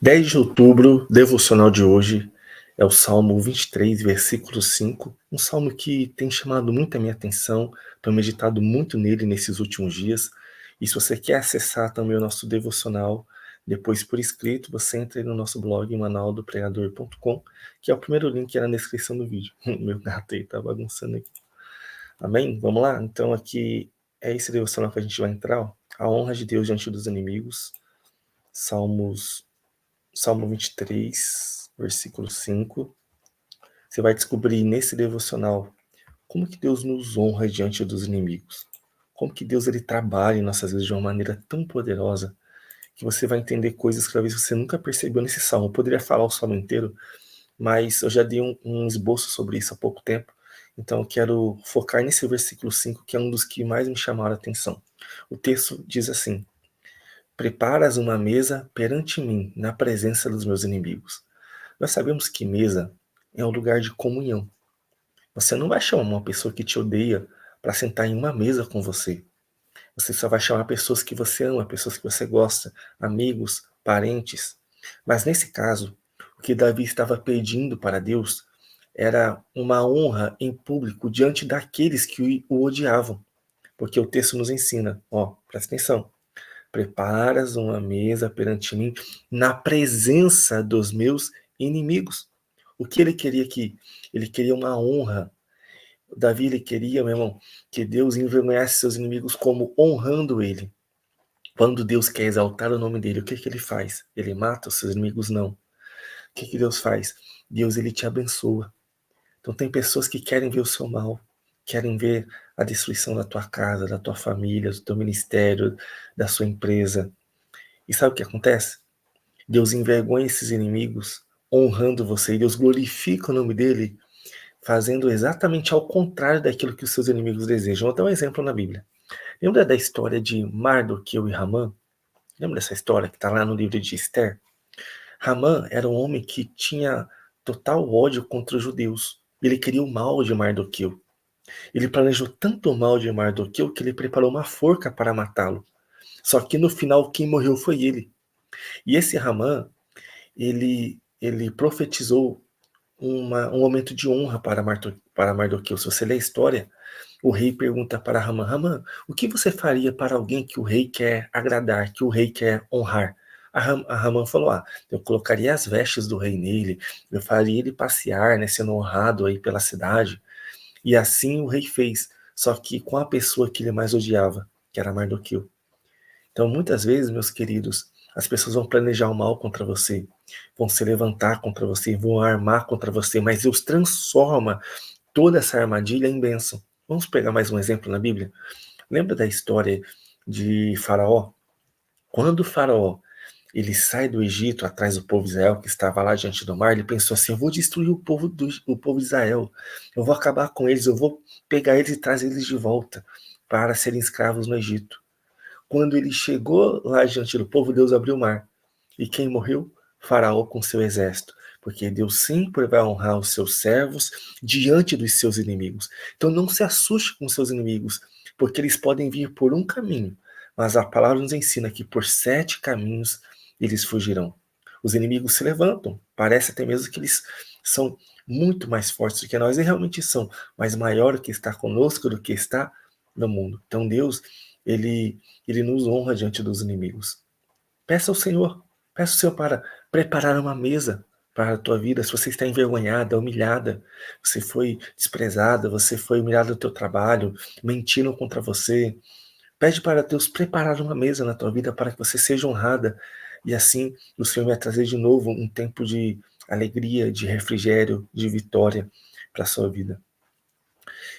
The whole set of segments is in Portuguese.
10 de outubro, devocional de hoje é o Salmo 23, versículo 5, um salmo que tem chamado muito a minha atenção, tenho meditado muito nele nesses últimos dias. E se você quer acessar também o nosso devocional, depois por escrito, você entra aí no nosso blog, manualdopregador.com, que é o primeiro link na descrição do vídeo. Meu gato aí tá bagunçando aqui. Amém? Vamos lá? Então aqui é esse devocional que a gente vai entrar, ó. A honra de Deus diante dos inimigos. Salmo 23, versículo 5. Você vai descobrir nesse devocional como que Deus nos honra diante dos inimigos. Como que Deus ele trabalha em nossas vidas de uma maneira tão poderosa que você vai entender coisas que talvez você nunca percebeu nesse salmo. Eu poderia falar o salmo inteiro, mas eu já dei um esboço sobre isso há pouco tempo. Então eu quero focar nesse versículo 5, que é um dos que mais me chamaram a atenção. O texto diz assim: Preparas uma mesa perante mim, na presença dos meus inimigos. Nós sabemos que mesa é um lugar de comunhão. Você não vai chamar uma pessoa que te odeia para sentar em uma mesa com você. Você só vai chamar pessoas que você ama, pessoas que você gosta, amigos, parentes. Mas nesse caso, o que Davi estava pedindo para Deus era uma honra em público diante daqueles que o odiavam. Porque o texto nos ensina, ó, presta atenção. Preparas uma mesa perante mim na presença dos meus inimigos. O que ele queria aqui? Ele queria uma honra. Davi, ele queria, meu irmão, que Deus envergonhasse seus inimigos como honrando ele. Quando Deus quer exaltar o nome dele, o que ele faz? Ele mata os seus inimigos? Não. O que Deus faz? Deus, ele te abençoa. Então tem pessoas que querem ver o seu mal, querem ver a destruição da tua casa, da tua família, do teu ministério, da sua empresa. E sabe o que acontece? Deus envergonha esses inimigos, honrando você. E Deus glorifica o nome dele, fazendo exatamente ao contrário daquilo que os seus inimigos desejam. Vou dar um exemplo na Bíblia. Lembra da história de Mardoqueu e Ramã? Lembra dessa história que está lá no livro de Esther? Ramã era um homem que tinha total ódio contra os judeus. Ele queria o mal de Mardoqueu. Ele planejou tanto o mal de Mardoqueu que ele preparou uma forca para matá-lo. Só que no final quem morreu foi ele. E esse Ramã, ele profetizou um momento de honra para Mardoqueu. Se você ler a história, o rei pergunta para Ramã: Ramã, o que você faria para alguém que o rei quer agradar, que o rei quer honrar? A Ramã falou: eu colocaria as vestes do rei nele, eu faria ele passear, né, sendo honrado aí pela cidade. E assim o rei fez, só que com a pessoa que ele mais odiava, que era Mardoqueu. Então, muitas vezes, meus queridos, as pessoas vão planejar o mal contra você, vão se levantar contra você, vão armar contra você, mas Deus transforma toda essa armadilha em bênção. Vamos pegar mais um exemplo na Bíblia? Lembra da história de Faraó? Quando Faraó ele sai do Egito atrás do povo de Israel que estava lá diante do mar, ele pensou assim: eu vou destruir o povo de Israel, eu vou acabar com eles, eu vou pegar eles e trazer eles de volta para serem escravos no Egito. Quando ele chegou lá diante do povo, Deus abriu o mar. E quem morreu? Faraó com seu exército. Porque Deus sempre vai honrar os seus servos diante dos seus inimigos. Então não se assuste com os seus inimigos, porque eles podem vir por um caminho, mas a palavra nos ensina que por 7 caminhos eles fugirão. Os inimigos se levantam, parece até mesmo que eles são muito mais fortes do que nós, e realmente são, mas maior que está conosco do que está no mundo. Então Deus, ele nos honra diante dos inimigos. Peça ao Senhor para preparar uma mesa para a tua vida. Se você está envergonhada, humilhada, você foi desprezada, você foi humilhada no teu trabalho, mentiram contra você, pede para Deus preparar uma mesa na tua vida para que você seja honrada. E assim o Senhor vai trazer de novo um tempo de alegria, de refrigério, de vitória para a sua vida.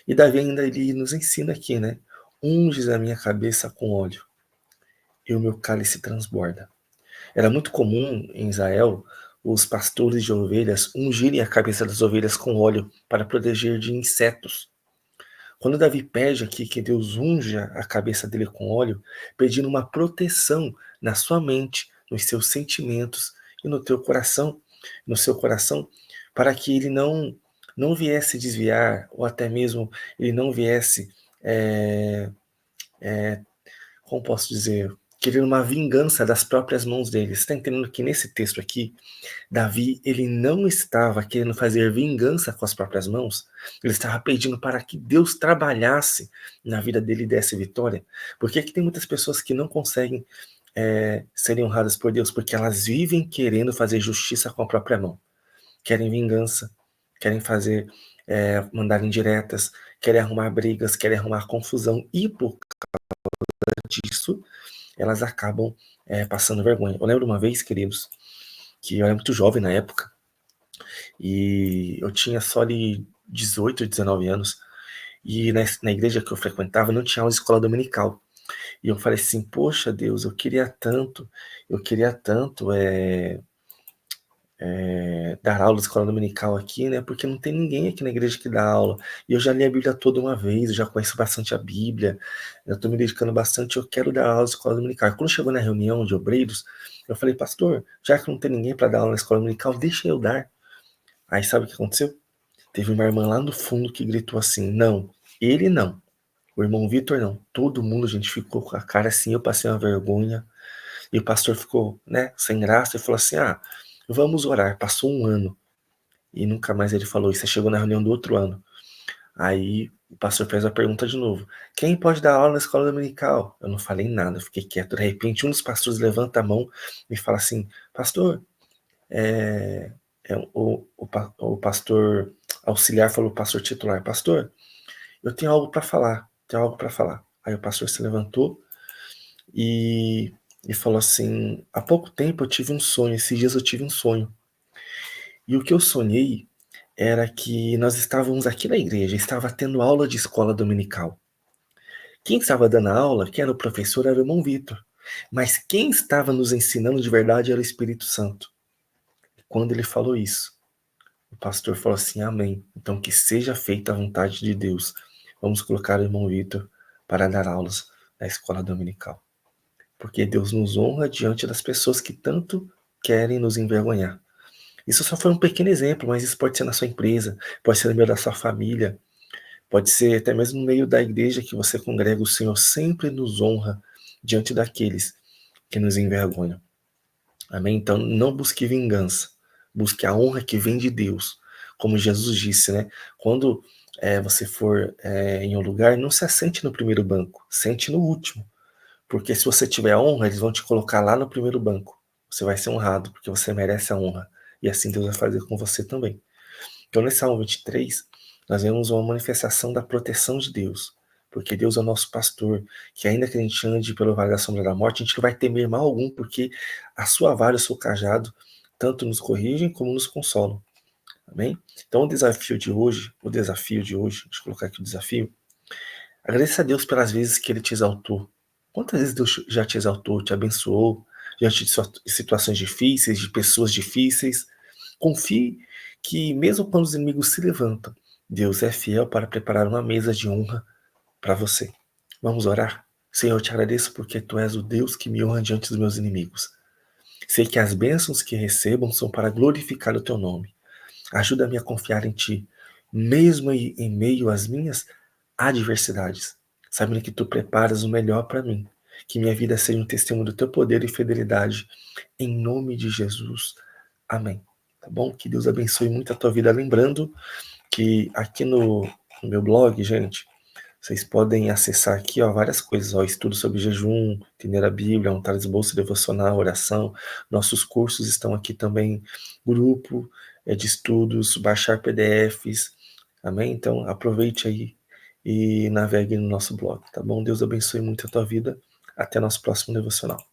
E Davi ainda ele nos ensina aqui, né? Unges a minha cabeça com óleo e o meu cálice transborda. Era muito comum em Israel os pastores de ovelhas ungirem a cabeça das ovelhas com óleo para proteger de insetos. Quando Davi pede aqui que Deus unja a cabeça dele com óleo, pedindo uma proteção na sua mente, nos seus sentimentos e no teu coração, no seu coração, para que ele não viesse desviar, ou até mesmo ele não viesse, como posso dizer, querendo uma vingança das próprias mãos dele. Você está entendendo que nesse texto aqui, Davi, ele não estava querendo fazer vingança com as próprias mãos, ele estava pedindo para que Deus trabalhasse na vida dele e desse vitória. Porque aqui tem muitas pessoas que não conseguem serem honradas por Deus, porque elas vivem querendo fazer justiça com a própria mão. Querem vingança, querem fazer, mandar indiretas, querem arrumar brigas, querem arrumar confusão, e por disso, elas acabam passando vergonha. Eu lembro uma vez, queridos, que eu era muito jovem na época, e eu tinha só ali 18, 19 anos, e na igreja que eu frequentava não tinha aula de escola dominical. E eu falei assim, poxa Deus, eu queria tanto dar aula de escola dominical aqui, né? Porque não tem ninguém aqui na igreja que dá aula. E eu já li a Bíblia toda uma vez, eu já conheço bastante a Bíblia, eu estou me dedicando bastante, eu quero dar aula de escola dominical. Quando chegou na reunião de obreiros, eu falei, pastor, já que não tem ninguém para dar aula na escola dominical, deixa eu dar. Aí sabe o que aconteceu? Teve uma irmã lá no fundo que gritou assim, não, ele não. O irmão Vitor não. Todo mundo, a gente ficou com a cara assim, eu passei uma vergonha. E o pastor ficou, né, sem graça e falou assim, vamos orar. Passou um ano. E nunca mais ele falou isso. Você chegou na reunião do outro ano. Aí o pastor fez a pergunta de novo. Quem pode dar aula na escola dominical? Eu não falei nada, eu fiquei quieto. De repente, um dos pastores levanta a mão e fala assim, pastor, o pastor auxiliar falou, pastor titular, pastor, eu tenho algo para falar, tenho algo para falar. Aí o pastor se levantou e falou assim, há pouco tempo eu tive um sonho, esses dias eu tive um sonho. E o que eu sonhei era que nós estávamos aqui na igreja, estava tendo aula de escola dominical. Quem estava dando a aula, quem era o professor, era o irmão Vitor. Mas quem estava nos ensinando de verdade era o Espírito Santo. Quando ele falou isso, o pastor falou assim, amém. Então que seja feita a vontade de Deus. Vamos colocar o irmão Vitor para dar aulas na escola dominical. Porque Deus nos honra diante das pessoas que tanto querem nos envergonhar. Isso só foi um pequeno exemplo, mas isso pode ser na sua empresa, pode ser no meio da sua família, pode ser até mesmo no meio da igreja que você congrega. O Senhor sempre nos honra diante daqueles que nos envergonham. Amém? Então não busque vingança, busque a honra que vem de Deus. Como Jesus disse, né? Quando você for em um lugar, não se assente no primeiro banco, sente no último. Porque se você tiver honra, eles vão te colocar lá no primeiro banco. Você vai ser honrado, porque você merece a honra. E assim Deus vai fazer com você também. Então, nesse Salmo 23, nós vemos uma manifestação da proteção de Deus. Porque Deus é o nosso pastor, que ainda que a gente ande pelo vale da sombra da morte, a gente não vai temer mal algum, porque a sua vara e o seu cajado tanto nos corrigem como nos consolam. Amém? Então, o desafio de hoje, deixa eu colocar aqui o desafio, agradeça a Deus pelas vezes que Ele te exaltou. Quantas vezes Deus já te exaltou, te abençoou, diante de situações difíceis, de pessoas difíceis? Confie que mesmo quando os inimigos se levantam, Deus é fiel para preparar uma mesa de honra para você. Vamos orar? Senhor, eu te agradeço porque Tu és o Deus que me honra diante dos meus inimigos. Sei que as bênçãos que recebam são para glorificar o Teu nome. Ajuda-me a confiar em Ti, mesmo em meio às minhas adversidades, sabendo que Tu preparas o melhor para mim. Que minha vida seja um testemunho do Teu poder e fidelidade. Em nome de Jesus. Amém. Tá bom? Que Deus abençoe muito a tua vida. Lembrando que aqui no meu blog, gente, vocês podem acessar aqui, ó, várias coisas, ó, estudo sobre jejum, entender a Bíblia, um de bolsa devocional, oração. Nossos cursos estão aqui também, grupo de estudos, baixar PDFs, amém? Então aproveite aí e navegue no nosso blog, tá bom? Deus abençoe muito a tua vida. Até nosso próximo devocional.